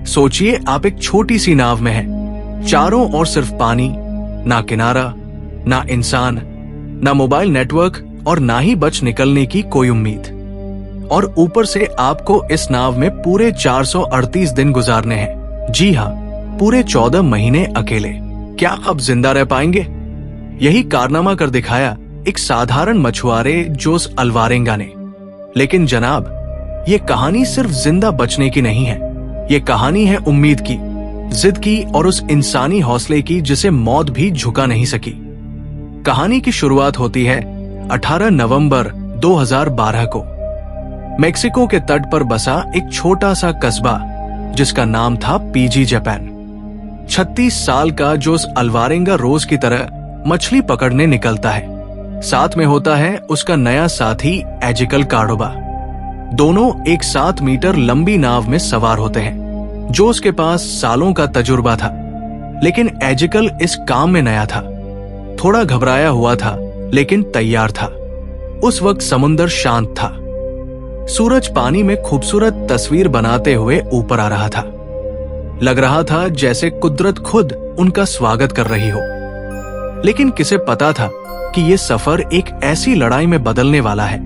सोचिए आप एक छोटी सी नाव में हैं, चारों ओर सिर्फ पानी, ना किनारा, ना इंसान, ना मोबाइल नेटवर्क और ना ही बच निकलने की कोई उम्मीद। और ऊपर से आपको इस नाव में पूरे 438 दिन गुजारने हैं। जी हाँ, पूरे 14 महीने अकेले। क्या आप जिंदा रह पाएंगे? यही कारनामा कर दिखाया एक साधारण मछुआरे जोस अल्वारेंगा ने। लेकिन जनाब, ये कहानी सिर्फ जिंदा बचने की नहीं है। ये कहानी है उम्मीद की, जिद की और उस इंसानी हौसले की जिसे मौत भी झुका नहीं सकी। कहानी की शुरुआत होती है 18 नवंबर 2012 को मेक्सिको के तट पर बसा एक छोटा सा कस्बा जिसका नाम था पीजी जापान। 36 साल का जोस अल्वारेंगा रोज की तरह मछली पकड़ने निकलता है। साथ में होता है उसका नया साथी एजिकल कार्डोबा। दोनों एक 7 मीटर लंबी नाव में सवार होते हैं। जोस के पास सालों का तजुर्बा था, लेकिन एजिकल इस काम में नया था। थोड़ा घबराया हुआ था, लेकिन तैयार था। उस वक्त समुंदर शांत था। सूरज पानी में खूबसूरत तस्वीर बनाते हुए ऊपर आ रहा था। लग रहा था जैसे कुदरत खुद उनका स्वागत कर रही हो। लेकिन किसे पता था कि यह सफर एक ऐसी लड़ाई में बदलने वाला है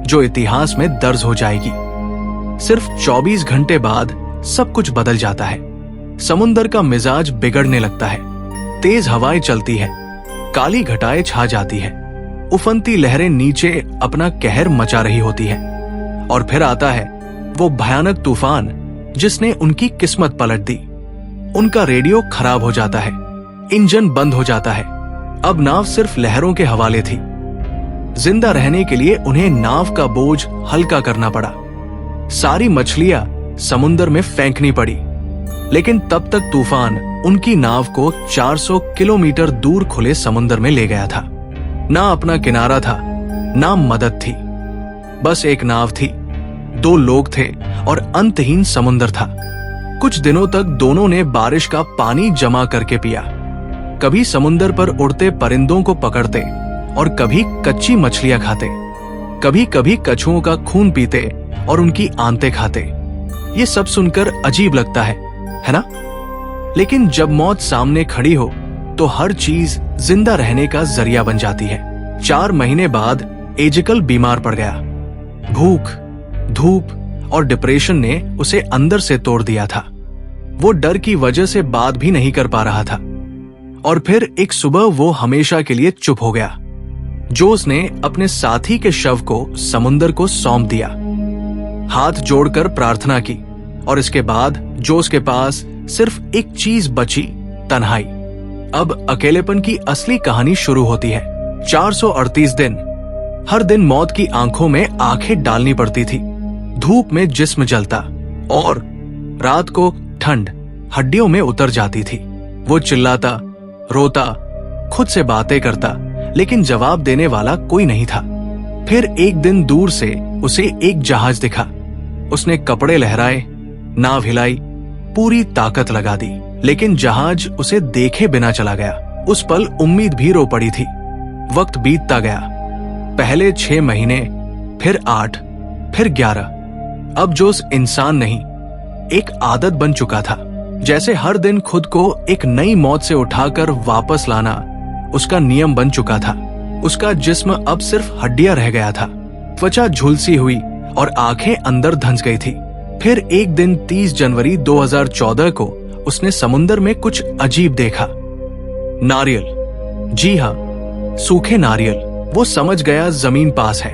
जो इतिहास में दर्ज हो जाएगी। सिर्फ 24 घंटे बाद सब कुछ बदल जाता है। समुंदर का मिजाज बिगड़ने लगता है। तेज हवाएं चलती है, काली घटाएं छा जाती है, उफनती लहरें नीचे अपना कहर मचा रही होती है। और फिर आता है वो भयानक तूफान जिसने उनकी किस्मत पलट दी। उनका रेडियो खराब हो जाता है, इंजन बंद हो जाता है। अब नाव सिर्फ लहरों के हवाले थी। जिंदा रहने के लिए उन्हें नाव का बोझ हल्का करना पड़ा। सारी मछलियां समुंदर में फेंकनी पड़ी। लेकिन तब तक तूफान उनकी नाव को 400 किलोमीटर दूर खुले समुंदर में ले गया था। ना अपना किनारा था, ना मदद थी। बस एक नाव थी, 2 लोग थे और अंतहीन समुंदर था। कुछ दिनों तक दोनों ने बारिश का पानी जमा करके पिया। कभी समुंदर पर उड़ते परिंदों को पकड़ते और कभी कच्ची मछलियां खाते। कभी कभी कछुओं का खून पीते और उनकी आंतें खाते। ये सब सुनकर अजीब लगता है ना? लेकिन जब मौत सामने खड़ी हो तो हर चीज जिंदा रहने का जरिया बन जाती है। 4 महीने बाद एजिकल बीमार पड़ गया। भूख, धूप और डिप्रेशन ने उसे अंदर से तोड़ दिया था। वो डर की वजह से बात भी नहीं कर पा रहा था। और फिर एक सुबह वो हमेशा के लिए चुप हो गया। जोस ने अपने साथी के शव को समुंदर को सौंप दिया, हाथ जोड़कर प्रार्थना की। और इसके बाद जोस के पास सिर्फ एक चीज बची, तन्हाई। अब अकेलेपन की असली कहानी शुरू होती है। 438 दिन, हर दिन मौत की आंखों में आंखें डालनी पड़ती थी। धूप में जिस्म जलता और रात को ठंड हड्डियों में उतर जाती थी। वो चिल्लाता, रोता, खुद से बातें करता, लेकिन जवाब देने वाला कोई नहीं था। फिर एक दिन दूर से उसे एक जहाज दिखा। उसने कपड़े लहराए, नाव हिलाई, पूरी ताकत लगा दी, लेकिन जहाज उसे देखे बिना चला गया। उस पल उम्मीद भी रो पड़ी थी। वक्त बीतता गया। पहले 6 महीने, फिर 8, फिर 11। अब जोस इंसान नहीं, एक आदत बन चुका था। जैसे हर दिन खुद को एक नई मौत से उठाकर वापस लाना उसका नियम बन चुका था। उसका जिस्म अब सिर्फ हड्डियां रह गया था। त्वचा झुलसी हुई और आंखें अंदर धंस गई थी। फिर एक दिन 30 जनवरी 2014 को उसने समुंदर में कुछ अजीब देखा। नारियल। जी हाँ, सूखे नारियल। वो समझ गया जमीन पास है।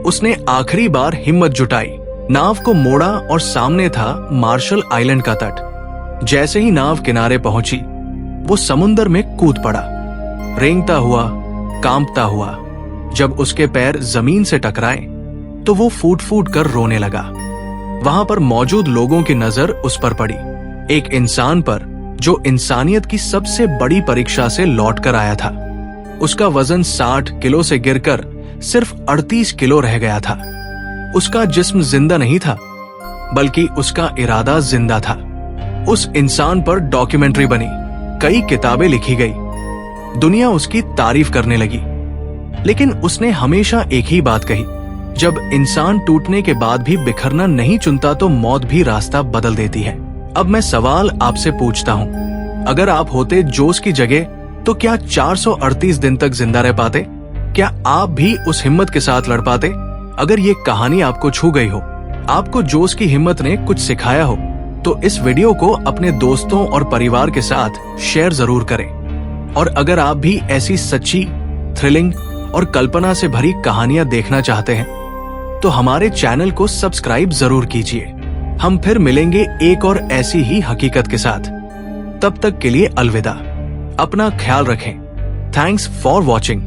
उसने आखिरी बार हिम्मत जुटाई, नाव को मोड़ा और सामने था मार्शल आइलैंड का तट। जैसे ही नाव किनारे पहुंची, वो समुंदर में कूद पड़ा, रेंगता हुआ, कांपता हुआ। जब उसके पैर जमीन से टकराए तो वो फूट फूट कर रोने लगा। वहां पर मौजूद लोगों की नजर उस पर पड़ी, एक इंसान पर जो इंसानियत की सबसे बड़ी परीक्षा से लौट कर आया था। उसका वजन 60 किलो से गिरकर सिर्फ 38 किलो रह गया था। उसका जिस्म जिंदा नहीं था, बल्कि उसका इरादा जिंदा था। उस इंसान पर डॉक्यूमेंट्री बनी, कई किताबें लिखी गई, दुनिया उसकी तारीफ करने लगी। लेकिन उसने हमेशा एक ही बात कही, जब इंसान टूटने के बाद भी बिखरना नहीं चुनता तो मौत भी रास्ता बदल देती है। अब मैं सवाल आपसे पूछता हूँ, अगर आप होते जोस की जगह तो क्या 438 दिन तक जिंदा रह पाते? क्या आप भी उस हिम्मत के साथ लड़ पाते? अगर ये कहानी आपको छू गई हो, आपको जोस की हिम्मत ने कुछ सिखाया हो, तो इस वीडियो को अपने दोस्तों और परिवार के साथ शेयर जरूर करें। और अगर आप भी ऐसी सच्ची, थ्रिलिंग और कल्पना से भरी कहानियां देखना चाहते हैं, तो हमारे चैनल को सब्सक्राइब जरूर कीजिए। हम फिर मिलेंगे एक और ऐसी ही हकीकत के साथ। तब तक के लिए अलविदा। अपना ख्याल रखें। Thanks for watching.